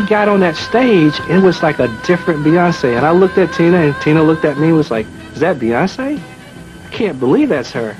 got on that stage, it was like a different Beyonce. And I looked at Tina, and Tina looked at me and was like, is that Beyonce? I can't believe that's her.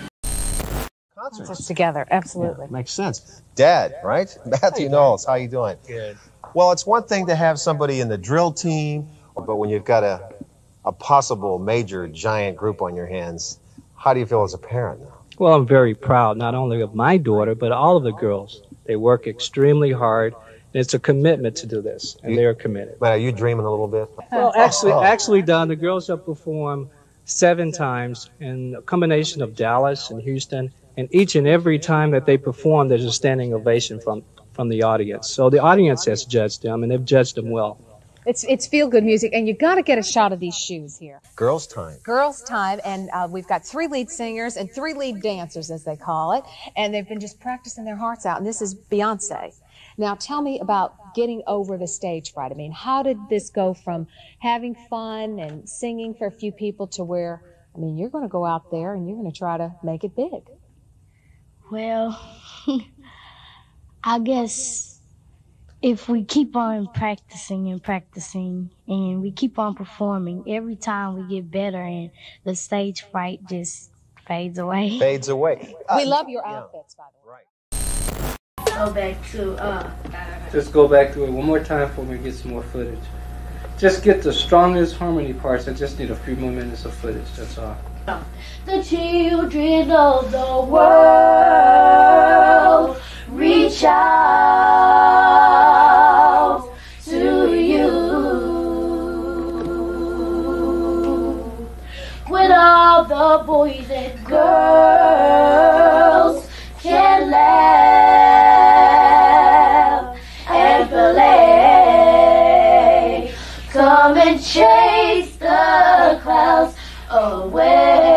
Concerts together, absolutely. Yeah, makes sense. Dad, right? Matthew Knowles, how you doing? Good. Well, it's one thing to have somebody in the drill team, but when you've got a possible major giant group on your hands, how do you feel as a parent now? Well, I'm very proud, not only of my daughter, but all of the girls. They work extremely hard. And it's a commitment to do this, and they're committed. Man, are you dreaming a little bit? Well, actually, Don, the girls have performed 7 times in a combination of Dallas and Houston, and each and every time that they perform, there's a standing ovation from the audience. So the audience has judged them, and they've judged them well. It's feel-good music, and you got to get a shot of these shoes here. Girls' time. Girls' time, and we've got 3 lead singers and 3 lead dancers, as they call it, and they've been just practicing their hearts out, and this is Beyonce. Now, tell me about getting over the stage fright. I mean, how did this go from having fun and singing for a few people to where, I mean, you're going to go out there and you're going to try to make it big? Well, I guess if we keep on practicing and practicing and we keep on performing, every time we get better and the stage fright just fades away. Fades away. We love your outfits, by the way. Right. Go back to, Just go back to it one more time for me to get some more footage. Just get the strongest harmony parts. I just need a few more minutes of footage, that's all. The children of the world reach out to you with all the boys and girls can laugh and play. Come and chase the clouds away.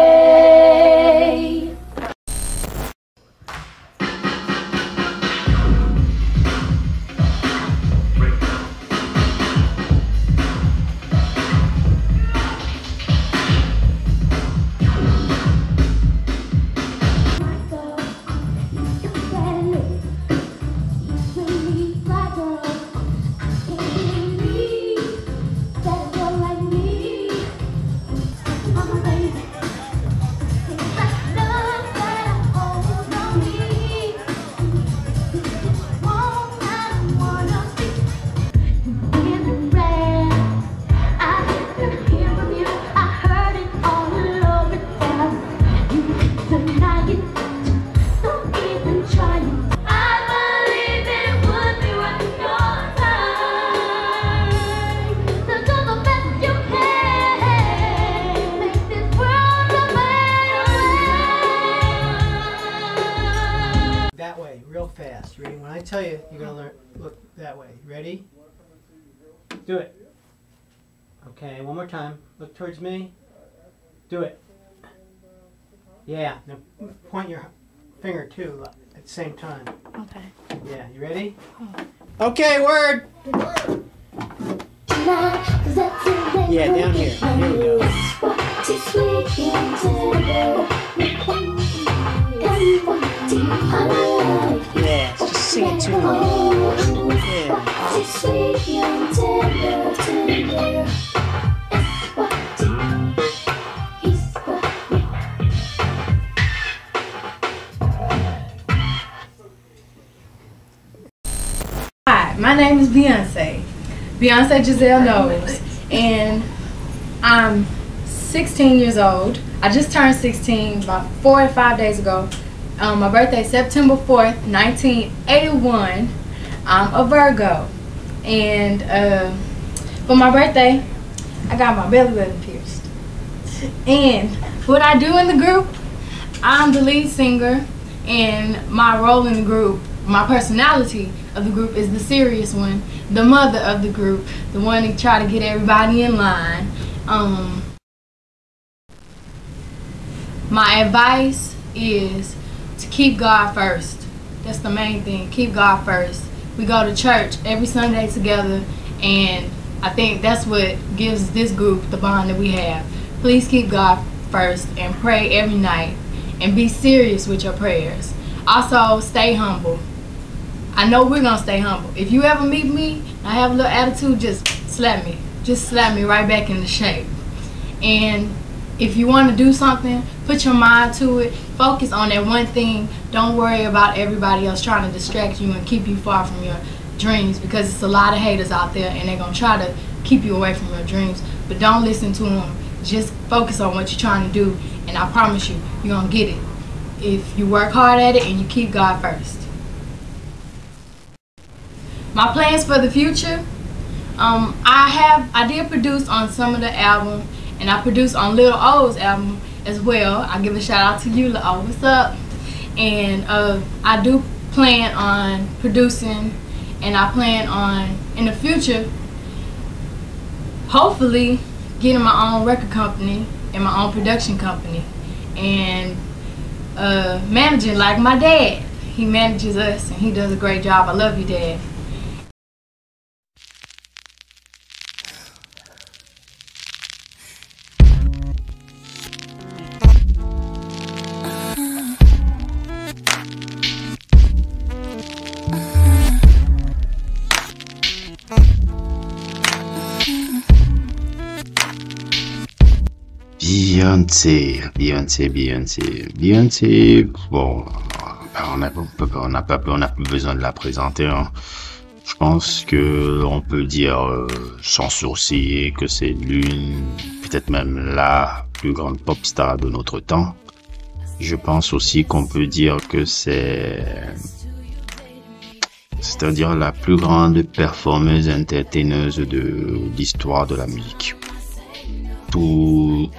Real fast. Ready? When I tell you, you're going to learn. Look that way. Ready? Do it. Okay, one more time. Look towards me. Do it. Yeah. Now point your finger too at the same time. Okay. Yeah. You ready? Okay. Word. Yeah. Down here. Here we go. Yeah, just sing it to me. Yeah. Hi, my name is Beyonce. Beyonce Giselle Knowles, and I'm 16 years old. I just turned 16 about 4 or 5 days ago. My birthday is September 4th, 1981. I'm a Virgo. And for my birthday, I got my belly button pierced. And what I do in the group, I'm the lead singer, and my role in the group, my personality of the group is the serious one, the mother of the group, the one that try to get everybody in line. My advice is to keep God first. That's the main thing. Keep God first. We go to church every Sunday together, and I think that's what gives this group the bond that we have. Please keep God first and pray every night and be serious with your prayers. Also, stay humble. I know we're gonna stay humble. If you ever meet me, I have a little attitude, just slap me. Just slap me right back into shape. And if you want to do something, put your mind to it. Focus on that one thing. Don't worry about everybody else trying to distract you and keep you far from your dreams, because it's a lot of haters out there and they're going to try to keep you away from your dreams. But don't listen to them. Just focus on what you're trying to do, and I promise you, you're going to get it if you work hard at it and you keep God first. My plans for the future, I did produce on some of the album, and I produced on Lil O's album as well. I give a shout out to you, Lil O, what's up? And I do plan on producing, and I plan on, in the future, hopefully getting my own record company and my own production company, and managing like my dad. He manages us and he does a great job. I love you, Dad. Beyoncé, bon, on n'a pas besoin de la présenter, hein. Je pense que on peut dire sans sourciller que c'est l'une, peut-être même la plus grande pop star de notre temps. Je pense aussi qu'on peut dire que c'est-à-dire la plus grande performeuse entertaineuse de l'histoire de la musique. Tout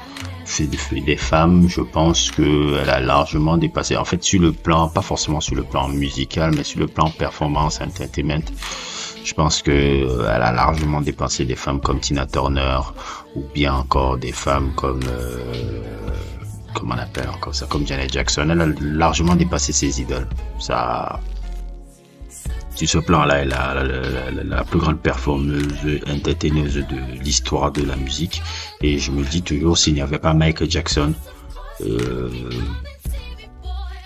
des femmes, je pense qu'elle a largement dépassé, en fait, sur le plan, pas forcément sur le plan musical, mais sur le plan performance, entertainment, je pense que elle a largement dépassé des femmes comme Tina Turner, ou bien encore des femmes comme comment on appelle encore ça, comme Janet Jackson. Elle a largement dépassé ses idoles. Ça, sur ce plan-là, elle est la plus grande performeuse, entertaineuse de l'histoire de la musique. Et je me dis toujours, s'il n'y avait pas Michael Jackson,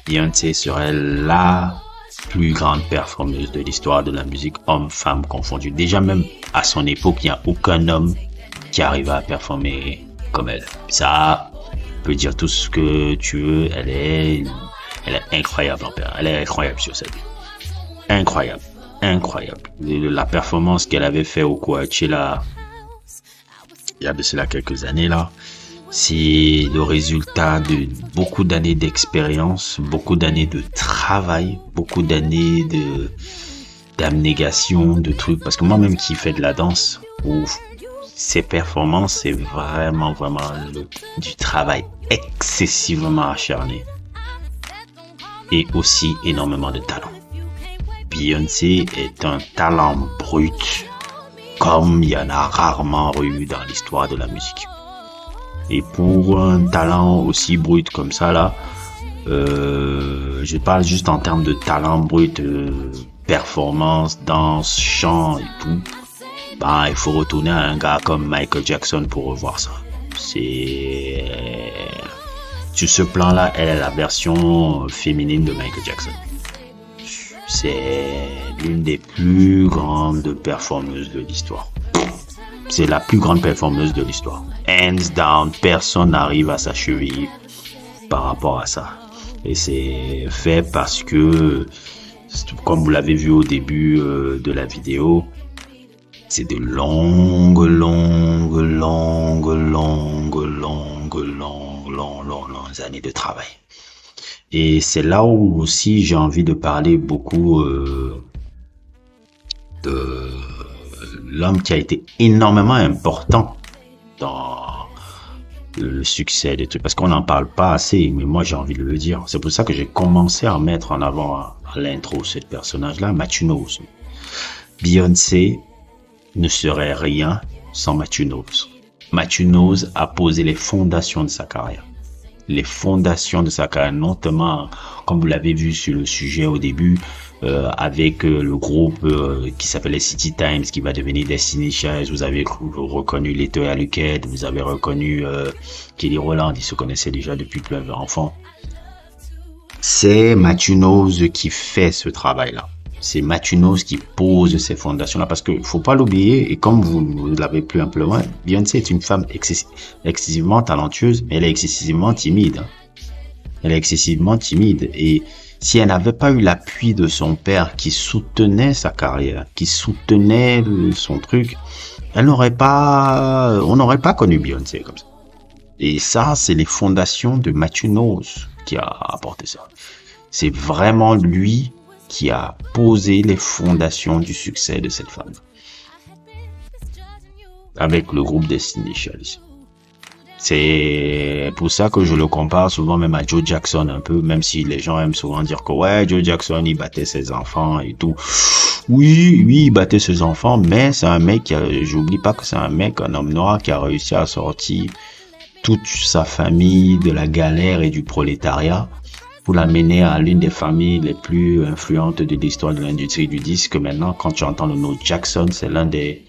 Beyoncé serait la plus grande performeuse de l'histoire de la musique, homme-femme confondus. Déjà même à son époque, il n'y a aucun homme qui arrive à performer comme elle. Ça peut dire tout ce que tu veux, elle est incroyable en père. Elle est incroyable sur scène. Incroyable. La performance qu'elle avait fait au Coachella, il y a de cela quelques années là, c'est le résultat de beaucoup d'années d'expérience, beaucoup d'années de travail, beaucoup d'années d'abnégation, de trucs. Parce que moi-même qui fais de la danse, ces performances, c'est vraiment du travail excessivement acharné. Et aussi énormément de talent. Beyoncé est un talent brut, comme il y en a rarement eu dans l'histoire de la musique. Et pour un talent aussi brut comme ça là, je parle juste en termes de talent brut, performance, danse, chant et tout. Ben, il faut retourner à un gars comme Michael Jackson pour revoir ça. C'est sur ce plan-là, elle est la version féminine de Michael Jackson. C'est l'une des plus grandes performeuses de l'histoire. C'est la plus grande performeuse de l'histoire. Hands down, personne n'arrive à sa cheville par rapport à ça. Et c'est fait parce que, comme vous l'avez vu au début de la vidéo, c'est de longues années de travail. Et c'est là où aussi j'ai envie de parler beaucoup de l'homme qui a été énormément important dans le succès des trucs. Parce qu'on n'en parle pas assez, mais moi j'ai envie de le dire. C'est pour ça que j'ai commencé à mettre en avant à l'intro ce personnage-là, Matthew Knowles. Beyoncé ne serait rien sans Matthew Knowles. Matthew Knowles a posé les fondations de sa carrière. Les fondations de sa carrière, notamment, comme vous l'avez vu sur le sujet au début, avec le groupe qui s'appelait City Times, qui va devenir Destiny Child. Vous avez reconnu Letoya Luqed, vous avez reconnu Kelly Rowland, ils se connaissaient déjà depuis plus enfant. C'est Matthew Knowles qui fait ce travail-là. C'est Matunos qui pose ces fondations-là, parce que faut pas l'oublier, et comme vous l'avez plus amplement, Beyoncé est une femme excessivement talentueuse, mais elle est excessivement timide. Hein. Elle est excessivement timide, et si elle n'avait pas eu l'appui de son père qui soutenait sa carrière, qui soutenait son truc, on n'aurait pas connu Beyoncé comme ça. Et ça, c'est les fondations de Matunos qui a apporté ça. C'est vraiment lui qui a posé les fondations du succès de cette femme. Avec le groupe Destiny Child. C'est pour ça que je le compare souvent même à Joe Jackson un peu, même si les gens aiment souvent dire que ouais, Joe Jackson, il battait ses enfants et tout. Oui, il battait ses enfants, mais c'est un mec j'oublie pas que c'est un homme noir qui a réussi à sortir toute sa famille de la galère et du prolétariat pour l'amener à l'une des familles les plus influentes de l'histoire de l'industrie du disque. Maintenant, quand tu entends le nom Jackson, c'est l'un des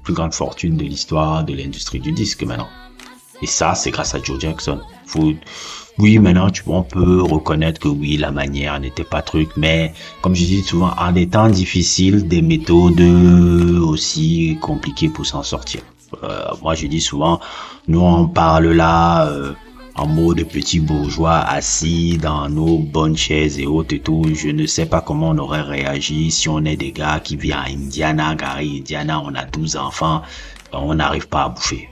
plus grandes fortunes de l'histoire de l'industrie du disque maintenant. Et ça, c'est grâce à Joe Jackson. Oui, maintenant, on peut reconnaître que oui, la manière n'était pas truc, mais comme je dis souvent, en des temps difficiles, des méthodes aussi compliquées pour s'en sortir. Moi, je dis souvent, nous, on parle là en mode petits bourgeois assis dans nos bonnes chaises et autres et tout. Je ne sais pas comment on aurait réagi si on est des gars qui vivent à Indiana, Gary, Indiana, on a 12 enfants, on n'arrive pas à bouffer.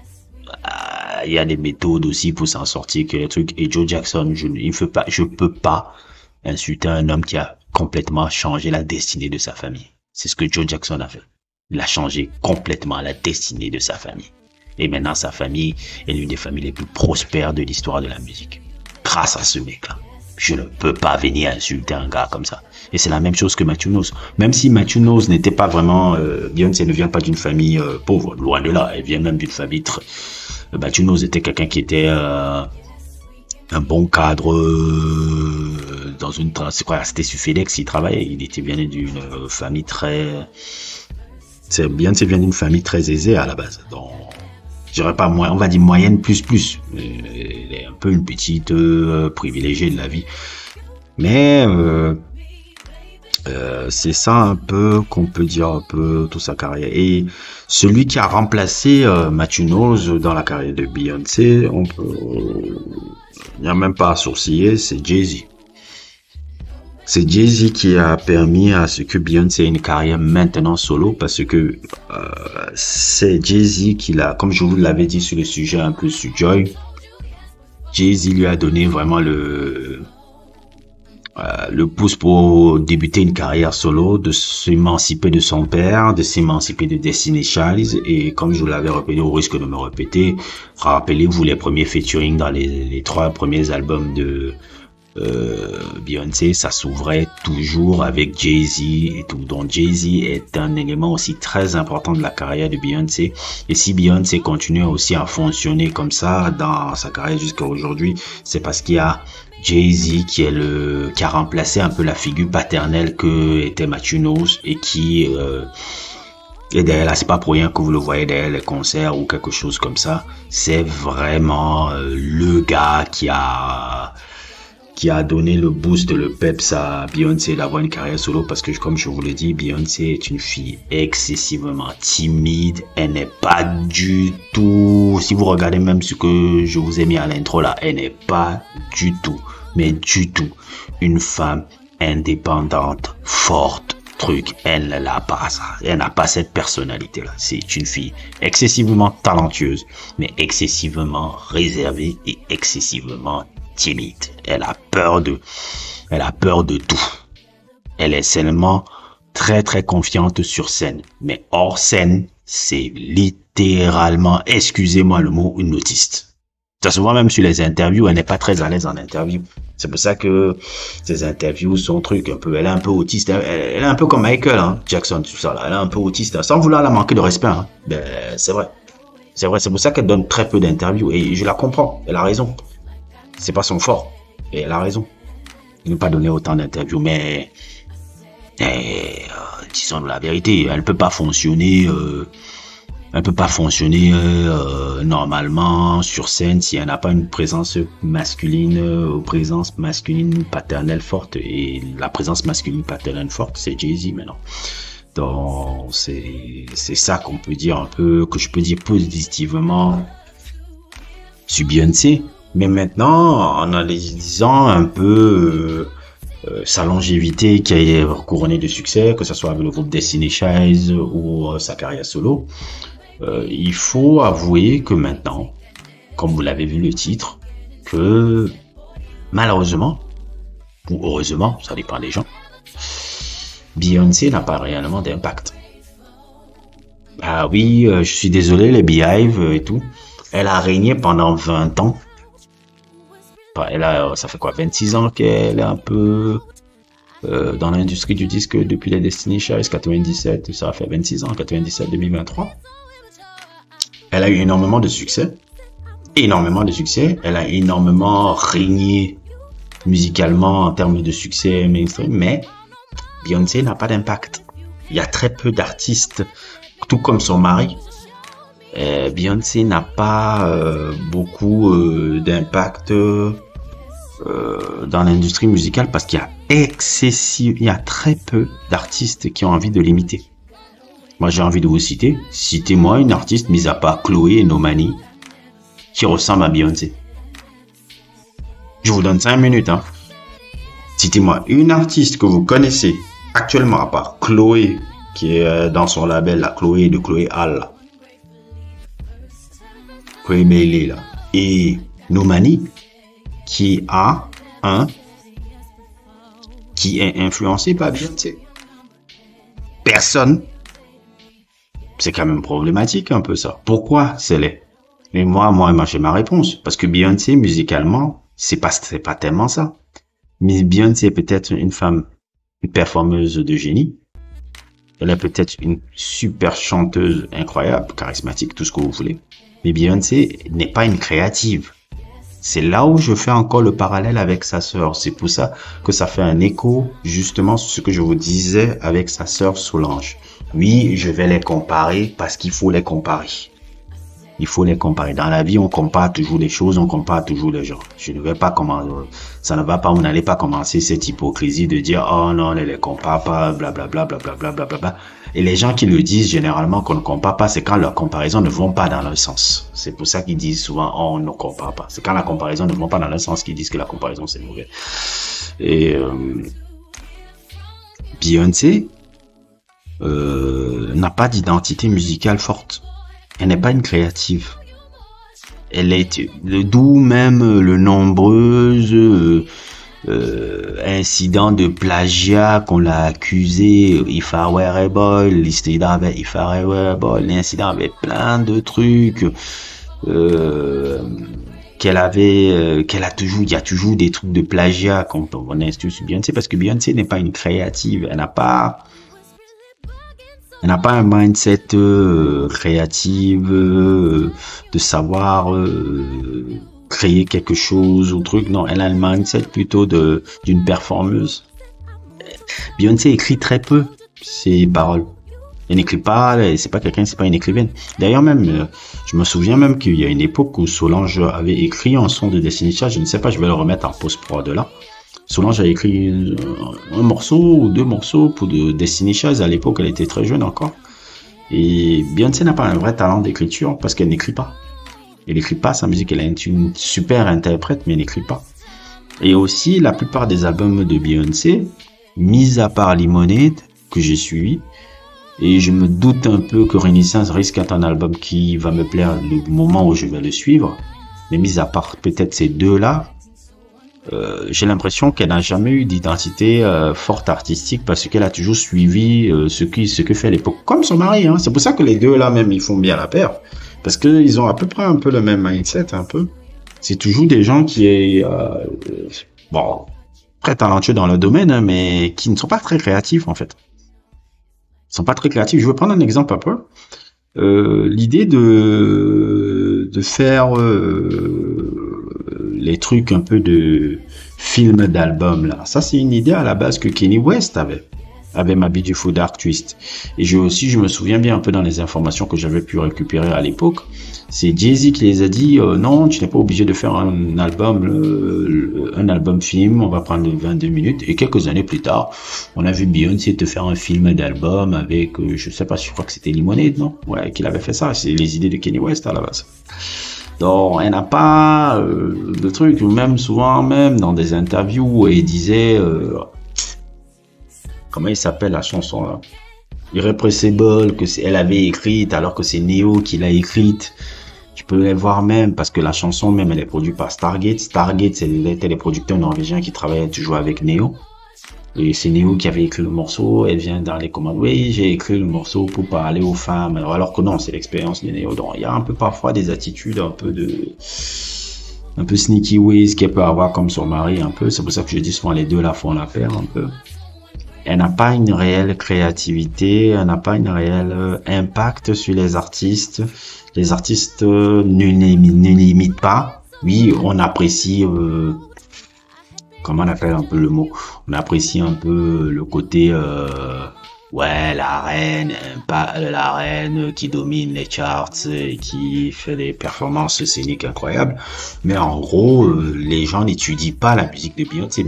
Il y a des méthodes aussi pour s'en sortir que les trucs. Et Joe Jackson, je peux pas insulter un homme qui a complètement changé la destinée de sa famille. C'est ce que Joe Jackson a fait. Il a changé complètement la destinée de sa famille. Et maintenant, sa famille est l'une des familles les plus prospères de l'histoire de la musique. Grâce à ce mec-là. Je ne peux pas venir insulter un gars comme ça. Et c'est la même chose que Matunos. Même si Matunos n'était pas vraiment... Beyoncé ne vient pas d'une famille pauvre, loin de là. Elle vient même d'une famille très... Matunos était quelqu'un qui était un bon cadre dans une... C'est quoi, c'était sur FedEx, il travaillait. Il était bien d'une famille très... Beyoncé vient d'une famille très aisée à la base. Donc, je dirais pas on va dire moyenne plus. Elle est un peu une petite privilégiée de la vie. Mais c'est ça un peu qu'on peut dire un peu toute sa carrière. Et celui qui a remplacé Matunos dans la carrière de Beyoncé, il n'y a même pas à sourciller, c'est Jay-Z. C'est Jay-Z qui a permis à ce que Beyoncé ait une carrière maintenant solo, parce que c'est Jay-Z qui l'a, comme je vous l'avais dit sur le sujet un peu sur Joy, Jay-Z lui a donné vraiment le pouce pour débuter une carrière solo, de s'émanciper de son père, de s'émanciper de Destiny Child. Et comme je vous l'avais répété, au risque de me répéter, rappelez-vous les premiers featuring dans les 3 premiers albums de Beyoncé, ça s'ouvrait toujours avec Jay-Z et tout. Donc Jay-Z est un élément aussi très important de la carrière de Beyoncé. Et si Beyoncé continue aussi à fonctionner comme ça dans sa carrière jusqu'à aujourd'hui, c'est parce qu'il y a Jay-Z qui a remplacé un peu la figure paternelle que était Matunos, et qui et derrière là, c'est pas pour rien que vous le voyez derrière les concerts ou quelque chose comme ça. C'est vraiment le gars qui a donné le boost, le peps à Beyoncé d'avoir une carrière solo, parce que comme je vous l'ai dit, Beyoncé est une fille excessivement timide. Elle n'est pas du tout, si vous regardez même ce que je vous ai mis à l'intro là, elle n'est pas du tout, mais du tout, une femme indépendante, forte, elle n'a pas ça. Elle n'a pas cette personnalité là. C'est une fille excessivement talentueuse, mais excessivement réservée et excessivement timide. Elle a peur de tout. Elle est seulement très très confiante sur scène, mais hors scène, c'est littéralement, excusez-moi le mot, une autiste. Ça se voit même sur les interviews, elle n'est pas très à l'aise en interview. C'est pour ça que ces interviews sont truc un peu, elle est un peu autiste, elle est un peu comme Michael Jackson, tout ça là, elle est un peu autiste, sans vouloir la manquer de respect, ben c'est vrai, c'est pour ça qu'elle donne très peu d'interviews, et je la comprends, elle a raison. C'est pas son fort. Et elle a raison. Il ne pas donner autant d'interviews, mais disons la vérité, elle peut pas fonctionner Elle peut pas fonctionner normalement sur scène si elle n'a pas une présence masculine, présence masculine paternelle forte. Et la présence masculine paternelle forte, c'est Jay-Z maintenant. Donc c'est ça qu'on peut dire un peu, que je peux dire positivement sur Beyoncé. Mais maintenant, en analysant un peu sa longévité qui est couronnée de succès, que ce soit avec le groupe Destiny Child ou sa carrière solo, il faut avouer que maintenant, comme vous l'avez vu le titre, que malheureusement, ou heureusement, ça dépend des gens, Beyoncé n'a pas réellement d'impact. Ah oui, je suis désolé, les Beehive et tout, elle a régné pendant 20 ans. Ça fait quoi, 26 ans qu'elle est un peu dans l'industrie du disque depuis les Destiny Child, 97, ça fait 26 ans, 97, 2023. Elle a eu énormément de succès. Elle a énormément régné musicalement en termes de succès mainstream, mais Beyoncé n'a pas d'impact. Il y a très peu d'artistes, tout comme son mari. Beyoncé n'a pas beaucoup d'impact dans l'industrie musicale parce qu'il y a très peu d'artistes qui ont envie de l'imiter. Moi, j'ai envie de vous citer. Citez-moi une artiste, mis à part Chloé et Normani, qui ressemble à Beyoncé. Je vous donne 5 minutes. Hein. Citez-moi une artiste que vous connaissez actuellement, à part Chloé, qui est dans son label, la Chloé de Chloé Hall. Là. Chloé Bailey, là. Et Normani, qui est influencé par Beyoncé. Personne. C'est quand même problématique un peu ça. Pourquoi c'est laid? Mais moi j'ai ma réponse. Parce que Beyoncé, musicalement, c'est pas tellement ça. Mais Beyoncé est peut-être une femme, une performeuse de génie. Elle est peut-être une super chanteuse incroyable, charismatique, tout ce que vous voulez. Mais Beyoncé n'est pas une créative. C'est là où je fais encore le parallèle avec sa sœur. C'est pour ça que ça fait un écho, justement, sur ce que je vous disais avec sa sœur Solange. Oui, je vais les comparer parce qu'il faut les comparer. Il faut les comparer. Dans la vie, on compare toujours les choses, on compare toujours les gens. Je ne vais pas commencer, ça ne va pas, vous n'allez pas commencer cette hypocrisie de dire, oh non, on ne les compare pas, blablabla, blablabla, blablabla. Et les gens qui le disent généralement qu'on ne compare pas, c'est quand leurs comparaisons ne vont pas dans leur sens. C'est pour ça qu'ils disent souvent, oh, on ne compare pas. C'est quand la comparaison ne va pas dans leur sens qu'ils disent que la comparaison c'est mauvais. Et Beyoncé n'a pas d'identité musicale forte. Elle n'est pas une créative. Elle est, d'où même le nombreux incidents de plagiat qu'on l'a accusé. If I Were a Boy, l'incident avec If I Were a Boy, l'incident avec plein de trucs qu'elle a toujours. Il y a toujours des trucs de plagiat quand on instruit sur Beyoncé parce que Beyoncé n'est pas une créative. Elle n'a pas un mindset créative de savoir créer quelque chose ou truc. Non, elle a un mindset plutôt d'une performeuse. Beyoncé écrit très peu ses paroles. Elle n'écrit pas, c'est pas une écrivaine. D'ailleurs même, je me souviens même qu'il y a une époque où Solange avait écrit un son de Destiny Child. Je ne sais pas, je vais le remettre en post-prod là. Solange a écrit un morceau ou 2 morceaux pour de Destiny Child. À l'époque, elle était très jeune encore. Et Beyoncé n'a pas un vrai talent d'écriture parce qu'elle n'écrit pas. Elle n'écrit pas sa musique. Elle est une super interprète, mais elle n'écrit pas. Et aussi, la plupart des albums de Beyoncé, mis à part Lemonade, que j'ai suivi, et je me doute un peu que Renaissance risque d'être un album qui va me plaire le moment où je vais le suivre. Mais mis à part peut-être ces deux-là, j'ai l'impression qu'elle n'a jamais eu d'identité forte artistique parce qu'elle a toujours suivi ce que fait l'époque, comme son mari. Hein. C'est pour ça que les deux là même ils font bien la paire parce que ils ont à peu près un peu le même mindset un peu. C'est toujours des gens qui est très talentueux dans le domaine, hein, mais qui ne sont pas très créatifs en fait. Ils sont pas très créatifs. Je vais prendre un exemple un peu. L'idée de faire les trucs un peu de films d'albums là, ça c'est une idée à la base que Kanye West avait avec ma Beautiful Dark Twist. Et je me souviens bien un peu dans les informations que j'avais pu récupérer à l'époque, c'est Jay-Z qui les a dit non, tu n'es pas obligé de faire un album film, on va prendre 22 minutes. Et quelques années plus tard, on a vu Beyoncé te faire un film d'album avec, je sais pas, je crois que c'était Lemonade, non? Ouais, qu'il avait fait ça. C'est les idées de Kanye West à la base. Donc, elle n'a pas de truc, même souvent, même dans des interviews, où il disait, comment il s'appelle la chanson là? Irrepressible, que elle avait écrite, alors que c'est Neo qui l'a écrite. Tu peux les voir même, parce que la chanson même, elle est produite par Stargate. Stargate, c'était les producteurs norvégiens qui travaillaient toujours avec Neo. Et c'est Neo qui avait écrit le morceau, elle vient dans les commandes. Oui, j'ai écrit le morceau pour parler aux femmes. Alors que non, c'est l'expérience de Neo. Donc, il y a un peu parfois des attitudes un peu sneaky ways qu'elle peut avoir comme son mari un peu. C'est pour ça que je dis souvent les deux la font la paire un peu. Elle n'a pas une réelle créativité, elle n'a pas une réelle impact sur les artistes. Les artistes ne l'imitent pas. Oui, on apprécie, comment on appelle un peu le mot? On apprécie un peu le côté, ouais, la reine qui domine les charts et qui fait des performances scéniques incroyables. Mais en gros, les gens n'étudient pas la musique de Beyoncé.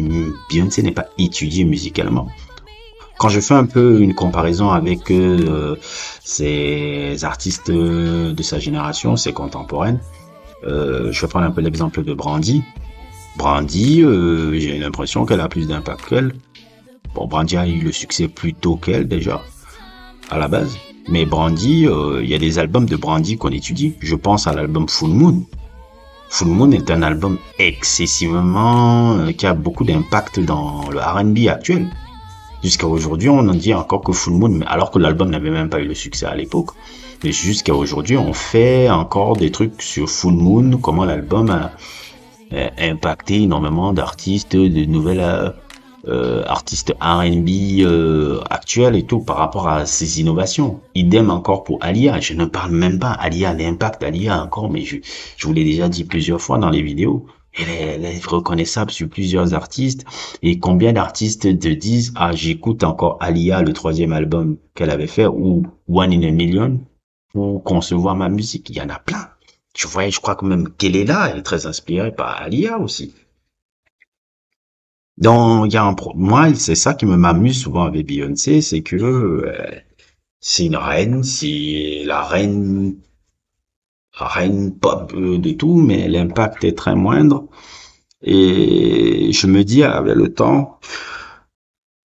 Beyoncé n'est pas étudiée musicalement. Quand je fais un peu une comparaison avec ces artistes de sa génération, ses contemporaines, je vais prendre un peu l'exemple de Brandy. Brandy, j'ai l'impression qu'elle a plus d'impact qu'elle. Bon, Brandy a eu le succès plus tôt qu'elle déjà, à la base. Mais Brandy, il y a des albums de Brandy qu'on étudie. Je pense à l'album Full Moon. Full Moon est un album excessivement qui a beaucoup d'impact dans le R&B actuel. Jusqu'à aujourd'hui, on en dit encore que Full Moon, alors que l'album n'avait même pas eu le succès à l'époque. Mais jusqu'à aujourd'hui, on fait encore des trucs sur Full Moon, comment l'album a impacté énormément d'artistes, de nouvelles artistes R&B actuels et tout par rapport à ces innovations. Idem encore pour Aaliyah. Je ne parle même pas Aaliyah, l'impact d'Aaliyah encore, mais je vous l'ai déjà dit plusieurs fois dans les vidéos. Elle est reconnaissable sur plusieurs artistes. Et combien d'artistes te disent, ah, j'écoute encore Aaliyah, le 3e album qu'elle avait fait, ou One in a Million, pour concevoir ma musique. Il y en a plein. Tu vois, je crois que même Kelela est très inspirée par Aaliyah aussi. Donc, il y a moi, c'est ça qui m'amuse souvent avec Beyoncé, c'est que c'est une reine, c'est la reine pop de tout, mais l'impact est très moindre. Et je me dis, avec le temps,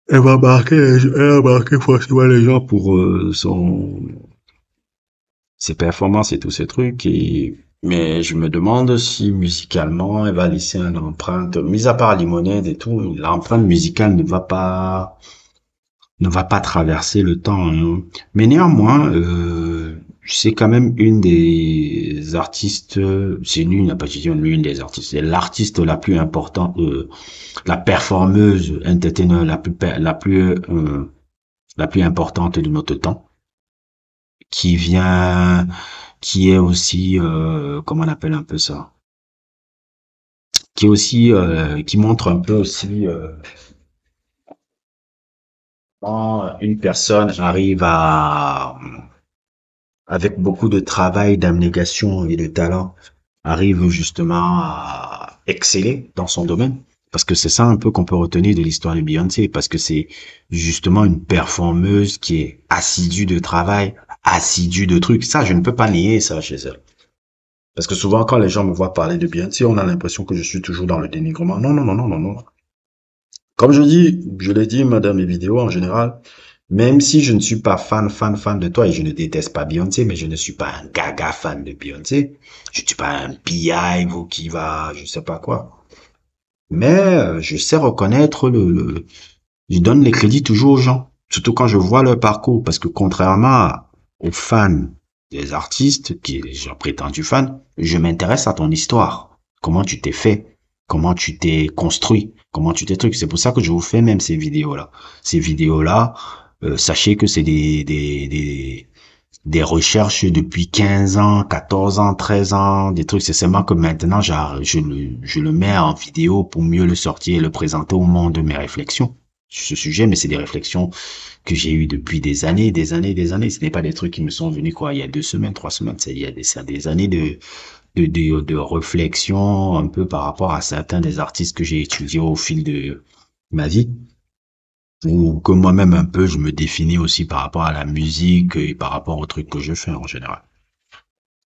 elle va marquer forcément les gens pour ses performances et tous ces trucs. Mais je me demande si musicalement, elle va laisser une empreinte, mis à part Lemonade et tout, l'empreinte musicale ne va pas traverser le temps, hein. Mais néanmoins, c'est quand même une des artistes, c'est une des artistes, c'est l'artiste la plus importante, la performeuse entertainer la plus importante de notre temps, qui est aussi, comment on appelle un peu ça, qui est aussi, qui montre un peu aussi, quand une personne arrive avec beaucoup de travail, d'abnégation et de talent, arrive justement à exceller dans son domaine. Parce que c'est ça un peu qu'on peut retenir de l'histoire de Beyoncé, parce que c'est justement une performeuse qui est assidue de travail, assidue de trucs. Ça, je ne peux pas nier ça chez elle. Parce que souvent, quand les gens me voient parler de Beyoncé, on a l'impression que je suis toujours dans le dénigrement. Non, non, non, non, non, non. Comme je l'ai dit, madame, mes vidéos en général, même si je ne suis pas fan de toi et je ne déteste pas Beyoncé, mais je ne suis pas un gaga fan de Beyoncé. Je ne suis pas un Beehive ou qui va, je sais pas quoi. Mais je sais reconnaître je donne les crédits toujours aux gens. Surtout quand je vois leur parcours. Parce que contrairement aux fans des artistes, qui sont prétendus fans, je m'intéresse à ton histoire. Comment tu t'es fait? Comment tu t'es construit? Comment tu t'es truc? C'est pour ça que je vous fais même ces vidéos-là. Ces vidéos-là, sachez que c'est des recherches depuis 15 ans, 14 ans, 13 ans, des trucs. C'est seulement que maintenant, je le mets en vidéo pour mieux le sortir et le présenter au monde de mes réflexions. sur ce sujet, mais c'est des réflexions que j'ai eues depuis des années, des années, des années. Ce n'est pas des trucs qui me sont venus, quoi, il y a 2 semaines, 3 semaines. Il y a des années de réflexion un peu par rapport à certains des artistes que j'ai étudiés au fil de ma vie. Ou que moi-même un peu, je me définis aussi par rapport à la musique et par rapport aux trucs que je fais en général.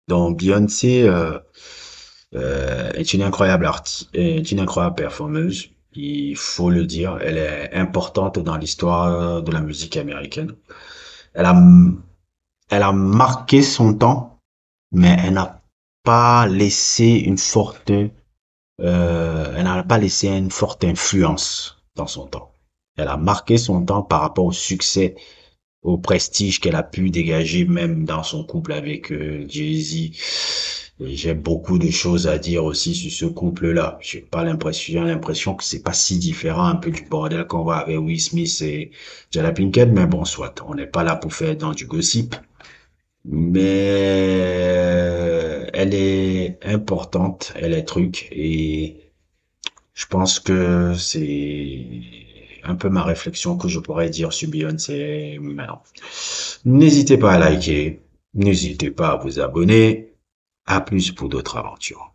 Donc Beyoncé est une incroyable est une incroyable performeuse. Il faut le dire, elle est importante dans l'histoire de la musique américaine. Elle a, elle a marqué son temps, mais elle n'a pas laissé elle n'a pas laissé une forte influence dans son temps. Elle a marqué son temps par rapport au succès, au prestige qu'elle a pu dégager même dans son couple avec Jay-Z. Et j'ai beaucoup de choses à dire aussi sur ce couple-là. J'ai l'impression que c'est pas si différent un peu du bordel qu'on voit avec Will Smith et Jada Pinkett, mais bon, soit, on n'est pas là pour faire dans du gossip. Mais elle est importante, elle est truc, et je pense que c'est un peu ma réflexion que je pourrais dire sur Beyoncé maintenant. N'hésitez pas à liker, n'hésitez pas à vous abonner. À plus pour d'autres aventures.